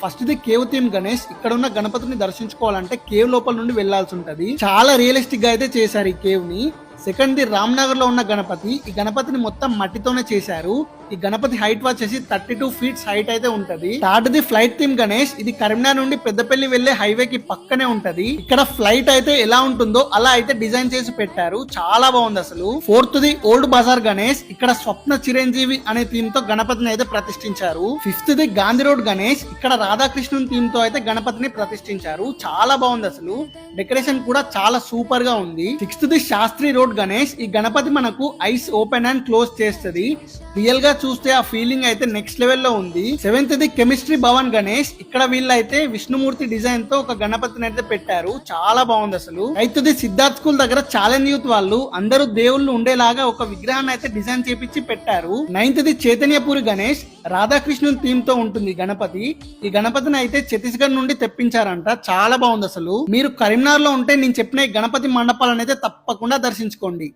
First the cave theme Ganesh. ఇక్కడ ఉన్న గణపతిని దర్శించుకోవాలంటే కేవ్ లోపల నుండి వెళ్లాల్సి ఉంటది. చాలా రియలిస్టిక్ గా అయితే చేశారు ఈ కేవ్ ని. సెకండ్ ది రామ్నగర్ లో ఉన్న గణపతి. ఈ గణపతిని మొత్తం మట్టితోనే చేశారు. ఈ గణపతి హైట్ వచ్చేసి 32 ఫీట్స్ హైట్ అయితే ఉంటది. Third the flight theme Ganesh. ఇది కరీంనగర్ నుండి పెద్దపల్లి వెళ్లే హైవే కి పక్కనే ఉంటది. ఇక్కడ ఫ్లైట్ అయితే ఎలా ఉంటుందో అలా అయితే డిజైన్ చేసి పెట్టారు. చాలా బాగుంది అసలు. Fourth the old Bazar Ganesh. ఇక్కడ స్వప్న చిరంజీవి అనే థీమ్ తో గణపతిని అయితే ప్రతిష్ఠించారు. Fifth the Gandhi road Ganesh. ఇక్కడ రాధాకృష్ణన్ థీమ్ తో అయితే గణపతిని ప్రతిష్ఠించారు. చాలా బాగుంది అసలు. డెకరేషన్ కూడా చాలా సూపర్ గా ఉంది. Sixth the Shastri road Ganesh. ఈ గణపతి మనకు ఐస్ ఓపెన్ అండ్ క్లోజ్ చేస్తుంది. రియల్ గా చూస్తే ఆ ఫీలింగ్ అయితే నెక్స్ట్ లెవెల్ లో ఉంది. Seventh the chemistry Bhavan Ganesh. ఇక్కడ వీళ్ళైతే విష్ణుమూర్తి డిజైన్ తో ఒక గణపతిని అయితే పెట్టారు. చాలా బాగుంది అసలు. ఎయిత్ ది సిద్ధార్థ్ స్కూల్ దగ్గర ఛాలెంజ్ యూత్ వాళ్ళు అందరూ దేవుళ్ళు ఉండేలాగా ఒక విగ్రహాన్ని అయితే డిజైన్ చేపించి పెట్టారు. Ninth the Chaitanyapuri Ganesh. Radhakrishnan theme తో ఉంటుంది గణపతి. ఈ గణపతిని అయితే ఛత్తీస్గఢ్ నుండి తెప్పించారంట. చాలా బాగుంది అసలు. మీరు కరీంనగర్ లో ఉంటే నేను చెప్పిన ఈ గణపతి మండపాలను అయితే తప్పకుండా దర్శించుకోండి.